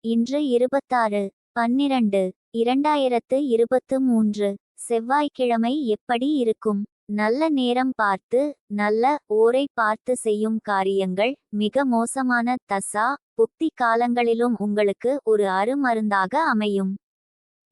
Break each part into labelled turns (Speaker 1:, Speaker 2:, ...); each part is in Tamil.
Speaker 1: இன்று 26/12/2023 செவ்வாய்க்கிழமை எப்படி இருக்கும்? நல்ல நேரம் பார்த்து, நல்ல ஓரை பார்த்து செய்யும் காரியங்கள் மிக மோசமான தசா புக்தி காலங்களிலும் உங்களுக்கு ஒரு அருமருந்தாக அமையும்.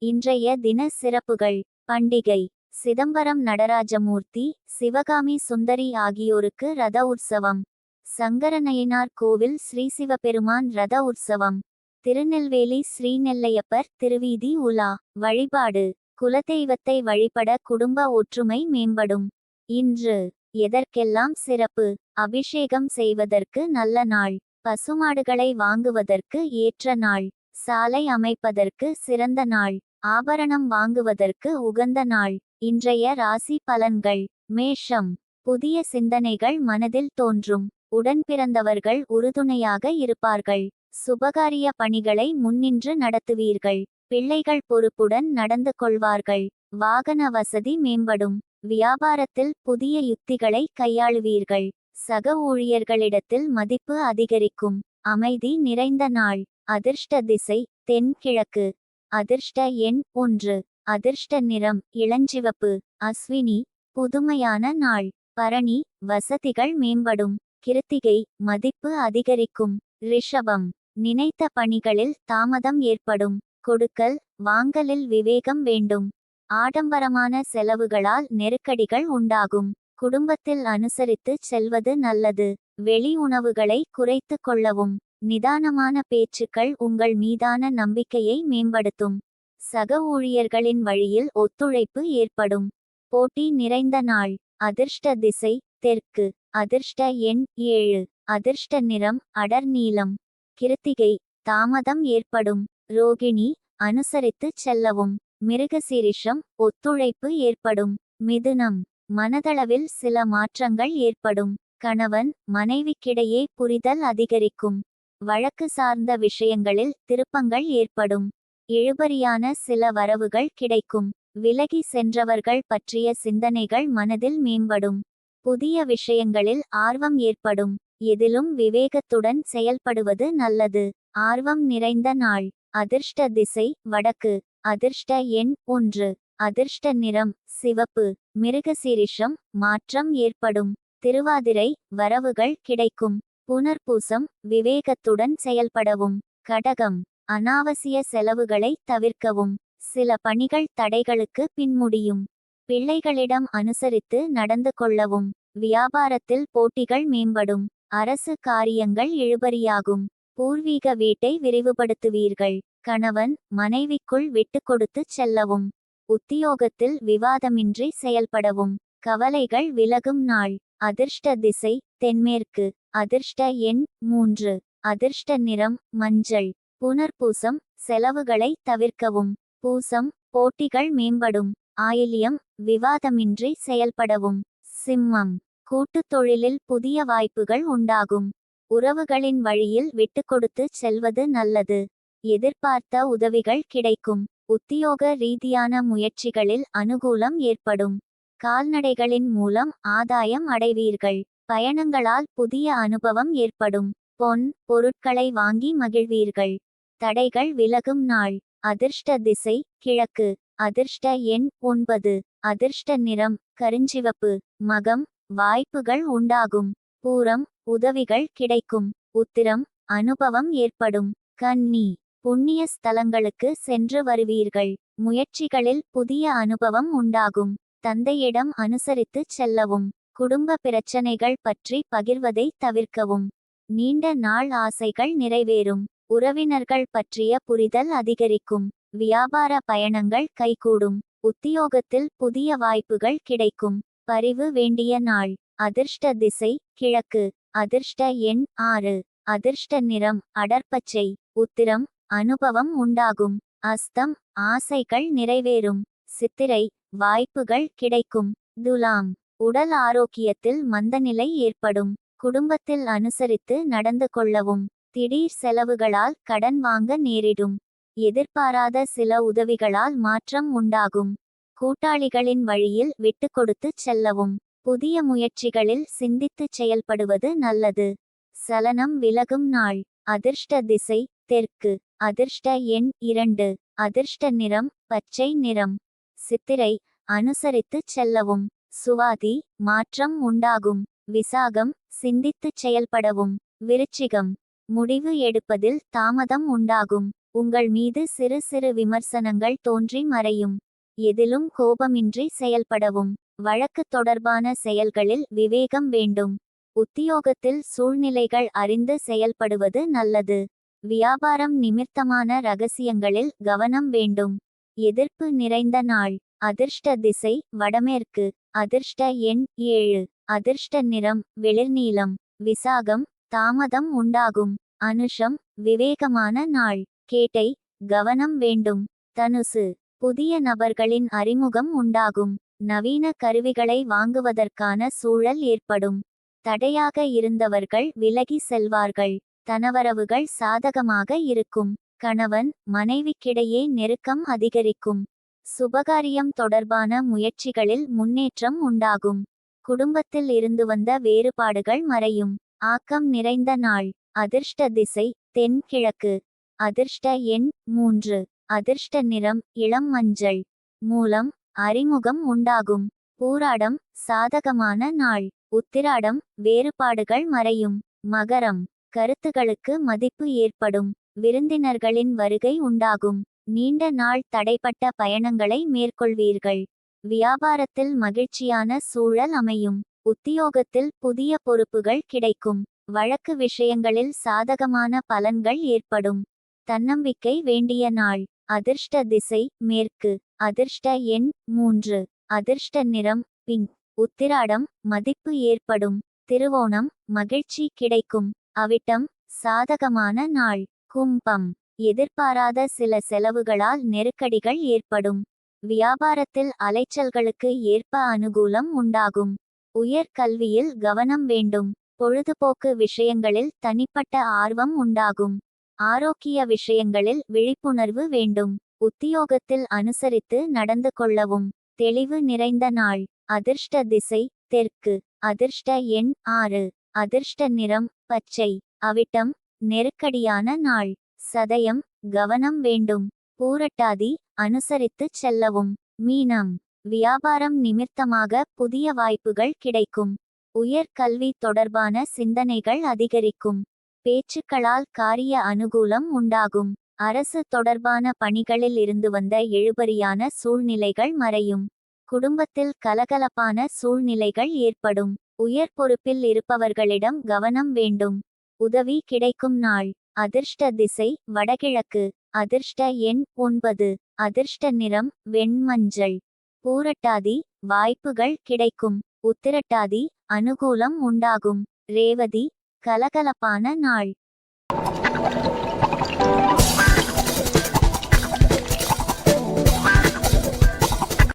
Speaker 1: இன்றைய தின சிறப்புகள்: பண்டிகை: சிதம்பரம் நடராஜமூர்த்தி, சிவகாமி சுந்தரி ஆகியோருக்கு ரத உற்சவம். சங்கரநயினார் கோவில் ஸ்ரீசிவபெருமான் ரத உற்சவம். திருநெல்வேலி ஸ்ரீநெல்லையப்பர் திருவீதி உலா. வழிபாடு: குலதெய்வத்தை வழிபட குடும்ப ஒற்றுமை மேம்படும். இன்று எதற்கெல்லாம் சிறப்பு? அபிஷேகம் செய்வதற்கு நல்ல நாள். பசுமாடுகளை வாங்குவதற்கு ஏற்ற நாள். சாலை அமைப்பதற்கு சிறந்த நாள். ஆபரணம் வாங்குவதற்கு உகந்த நாள். இன்றைய ராசி பலன்கள்: மேஷம்: புதிய சிந்தனைகள் மனதில் தோன்றும். உடன் பிறந்தவர்கள் உறுதுணையாக இருப்பார்கள். சுபகாரிய பணிகளை முன்னின்று நடத்துவீர்கள். பிள்ளைகள் பொறுப்புடன் நடந்து கொள்வார்கள். வாகன வசதி மேம்படும். வியாபாரத்தில் புதிய யுக்திகளை கையாளுவீர்கள். சக ஊழியர்களிடத்தில் மதிப்பு அதிகரிக்கும். அமைதி நிறைந்த நாள். அதிர்ஷ்ட திசை தென்கிழக்கு. அதிர்ஷ்ட எண் 1. அதிர்ஷ்ட நிறம் இளஞ்சிவப்பு. அஸ்வினி: புதுமையான நாள். பரணி: வசதிகள் மேம்படும். கிருத்திகை: மதிப்பு அதிகரிக்கும். ரிஷபம்: நினைத்த பணிகளில் தாமதம் ஏற்படும். கொடுக்கல் வாங்கலில் விவேகம் வேண்டும். ஆடம்பரமான செலவுகளால் நெருக்கடிகள் உண்டாகும். குடும்பத்தில் அனுசரித்து செல்வது நல்லது. வெளி உணவுகளை குறைத்து கொள்ளவும். நிதானமான பேச்சுக்கள் உங்கள் மீதான நம்பிக்கையை மேம்படுத்தும். சக ஊழியர்களின் வழியில் ஒத்துழைப்பு ஏற்படும். போட்டி நிறைந்த நாள். அதிர்ஷ்ட திசை தெற்கு. அதிர்ஷ்ட எண் 7. அதிர்ஷ்ட நிறம் அடர் நீலம். கிருத்திகை: தாமதம் ஏற்படும். ரோகிணி: அனுசரித்து செல்லவும். மிருகசீரிஷம்: ஒத்துழைப்பு ஏற்படும். மிதுனம்: மனதளவில் சில மாற்றங்கள் ஏற்படும். கணவன் மனைவிக்கிடையே புரிதல் அதிகரிக்கும். வழக்கு சார்ந்த விஷயங்களில் திருப்பங்கள் ஏற்படும். இழுபறியான சில வரவுகள் கிடைக்கும். விலகி சென்றவர்கள் பற்றிய சிந்தனைகள் மனதில் மேம்படும். புதிய விஷயங்களில் ஆர்வம் ஏற்படும். எதிலும் விவேகத்துடன் செயல்படுவது நல்லது. ஆர்வம் நிறைந்த நாள். அதிர்ஷ்ட திசை வடக்கு. அதிர்ஷ்ட எண் 1. அதிர்ஷ்ட நிறம் சிவப்பு. மிருகசீரிஷம்: மாற்றம் ஏற்படும். திருவாதிரை: வரவுகள் கிடைக்கும். புனர்பூசம்: விவேகத்துடன் செயல்படவும். கடகம்: அனாவசிய செலவுகளை தவிர்க்கவும். சில பணிகள் தடைகளுக்கு பின்முடியும். பிள்ளைகளிடம் அனுசரித்து நடந்து கொள்ளவும். வியாபாரத்தில் போட்டிகள் மேம்படும். அரசு காரியங்கள் இழுபறியாகும். பூர்வீக வீட்டை விரிவுபடுத்துவீர்கள். கணவன் மனைவிக்குள் விட்டு கொடுத்து செல்லவும். உத்தியோகத்தில் விவாதமின்றி செயல்படவும். கவலைகள் விலகும் நாள். அதிர்ஷ்ட திசை தென்மேற்கு. அதிர்ஷ்ட எண் 3. அதிர்ஷ்ட நிறம் மஞ்சள். புனர்பூசம்: செலவுகளை தவிர்க்கவும். பூசம்: போட்டிகள் மேம்படும். ஆயில்யம்: விவாதமின்றி செயல்படவும். சிம்மம்: கூட்டுத் தொழிலில் புதிய வாய்ப்புகள் உண்டாகும். உறவுகளின் வழியில் விட்டுக்கொடுத்து செல்வது நல்லது. எதிர்பார்த்த உதவிகள் கிடைக்கும். உத்தியோக ரீதியான முயற்சிகளில் அனுகூலம் ஏற்படும். கால்நடைகளின் மூலம் ஆதாயம் அடைவீர்கள். பயணங்களால் புதிய அனுபவம் ஏற்படும். பொன் பொருட்களை வாங்கி மகிழ்வீர்கள். தடைகள் விலகும் நாள். அதிர்ஷ்ட திசை கிழக்கு. அதிர்ஷ்ட எண் 9. அதிர்ஷ்ட நிறம் கருஞ்சிவப்பு. மகம்: வாய்ப்புகள் உண்டாகும். பூரம்: உதவிகள் கிடைக்கும். உத்திரம்: அனுபவம் ஏற்படும். கன்னி: புண்ணிய ஸ்தலங்களுக்கு சென்று வருவீர்கள். முயற்சிகளில் புதிய அனுபவம் உண்டாகும். தந்தையிடம் அனுசரித்து செல்லவும். குடும்ப பிரச்சனைகள் பற்றி பகிர்வதை தவிர்க்கவும். நீண்ட நாள் ஆசைகள் நிறைவேறும். உறவினர்கள் பற்றிய புரிதல் அதிகரிக்கும். வியாபார பயணங்கள் கைகூடும். உத்தியோகத்தில் புதிய வாய்ப்புகள் கிடைக்கும். பரிவு வேண்டிய நாள். அதிர்ஷ்ட திசை கிழக்கு. அதிர்ஷ்ட எண் 6. அதிர்ஷ்ட நிறம் அடர்பச்சை. உத்திரம்: அனுபவம் உண்டாகும். அஸ்தம்: ஆசைகள் நிறைவேறும். சித்திரை: வாய்ப்புகள் கிடைக்கும். துலாம்: உடல் ஆரோக்கியத்தில் மந்தநிலை ஏற்படும். குடும்பத்தில் அனுசரித்து நடந்து கொள்ளவும். திடீர் செலவுகளால் கடன் வாங்க நேரிடும். எதிர்பாராத சில உதவிகளால் மாற்றம் உண்டாகும். கூட்டாளிகளின் வழியில் விட்டு கொடுத்து செல்லவும். புதிய முயற்சிகளில் சிந்தித்து செயல்படுவது நல்லது. சலனம் விலகும் நாள். அதிர்ஷ்ட திசை தெற்கு. அதிர்ஷ்ட எண் 2. அதிர்ஷ்ட நிறம் பச்சை நிறம். சித்திரை அனுசரித்துச் செல்லவும். சுவாதி மாற்றம் உண்டாகும். விசாகம் சிந்தித்துச் செயல்படவும். விருச்சிகம் முடிவு எடுப்பதில் தாமதம் உண்டாகும். உங்கள் மீது சிறு சிறு விமர்சனங்கள் தோன்றி மறையும். எதிலும் கோபமின்றி செயல்படவும். வழக்கு தொடர்பான செயல்களில் விவேகம் வேண்டும். உத்தியோகத்தில் சூழ்நிலைகள் அறிந்து செயல்படுவது நல்லது. வியாபாரம் நிமித்தமான ரகசியங்களில் கவனம் வேண்டும். எதிர்ப்பு நிறைந்த நாள். அதிர்ஷ்ட திசை வடமேற்கு. அதிர்ஷ்ட எண் 7. அதிர்ஷ்ட நிறம் வெளிர்நீலம். விசாகம் தாமதம் உண்டாகும். அனுஷம் விவேகமான நாள். கேட்டை கவனம் வேண்டும். தனுசு புதிய நபர்களின் அறிமுகம் உண்டாகும். நவீன கருவிகளை வாங்குவதற்கான சூழல் ஏற்படும். தடையாக இருந்தவர்கள் விலகி செல்வார்கள். தனவரவுகள் சாதகமாக இருக்கும். கணவன் மனைவிக்கிடையே நெருக்கம் அதிகரிக்கும். சுபகாரியம் தொடர்பான முயற்சிகளில் முன்னேற்றம் உண்டாகும். குடும்பத்தில் இருந்து வந்த வேறுபாடுகள் மறையும். ஆக்கம் நிறைந்த நாள். அதிர்ஷ்ட திசை தென்கிழக்கு. அதிர்ஷ்ட எண் 3. அதிர்ஷ்ட நிறம் இளம் மஞ்சள். மூலம் அறிமுகம் உண்டாகும். பூராடம் சாதகமான நாள். உத்திராடம் வேறுபாடுகள் மறையும். மகரம் கருத்துகளுக்கு மதிப்பு ஏற்படும். விருந்தினர்களின் வருகை உண்டாகும். நீண்ட நாள் தடைப்பட்ட பயணங்களை மேற்கொள்வீர்கள். வியாபாரத்தில் மகிழ்ச்சியான சூழல் அமையும். உத்தியோகத்தில் புதிய பொறுப்புகள் கிடைக்கும். வழக்கு விஷயங்களில் சாதகமான பலன்கள் ஏற்படும். தன்னம்பிக்கை வேண்டிய நாள். அதிர்ஷ்ட திசை மேற்கு. அதிர்ஷ்ட எண் 3. அதிர்ஷ்ட நிறம் பிங்க். உத்திராடம் மதிப்பு ஏற்படும். திருவோணம் மகிழ்ச்சி கிடைக்கும். அவிட்டம் சாதகமான நாள். கும்பம் எதிர்பாராத சில செலவுகளால் நெருக்கடிகள் ஏற்படும். வியாபாரத்தில் அலைச்சல்களுக்கு ஏற்ப அனுகூலம் உண்டாகும். உயர் கல்வியில் கவனம் வேண்டும். பொழுதுபோக்கு விஷயங்களில் தனிப்பட்ட ஆர்வம் உண்டாகும். ஆரோக்கிய விஷயங்களில் விழிப்புணர்வு வேண்டும். உத்தியோகத்தில் அனுசரித்து நடந்து கொள்ளவும். தெளிவு நிறைந்த நாள். அதிர்ஷ்ட திசை தெற்கு. அதிர்ஷ்ட எண் 6. அதிர்ஷ்ட நிறம் பச்சை. அவிட்டம் நெருக்கடியான நாள். சதயம் கவனம் வேண்டும். பூரட்டாதி அனுசரித்துச் செல்லவும். மீனம் வியாபாரம் நிமித்தமாக புதிய வாய்ப்புகள் கிடைக்கும். உயர் கல்வி தொடர்பான சிந்தனைகள் அதிகரிக்கும். பேச்சுக்களால் காரிய அனுகூலம் உண்டாகும். அரசு தொடர்பான பணிகளில் இருந்து வந்த இழுபறியான சூழ்நிலைகள் மறையும். குடும்பத்தில் கலகலப்பான சூழ்நிலைகள் ஏற்படும். உயர் பொறுப்பில் இருப்பவர்களிடம் கவனம் வேண்டும். உதவி கிடைக்கும் நாள். அதிர்ஷ்ட திசை வடகிழக்கு. அதிர்ஷ்ட எண் 9. அதிர்ஷ்ட நிறம் வெண்மஞ்சள். பூரட்டாதி வாய்ப்புகள் கிடைக்கும். உத்திரட்டாதி அனுகூலம் உண்டாகும். ரேவதி கலகலப்பான நாள்.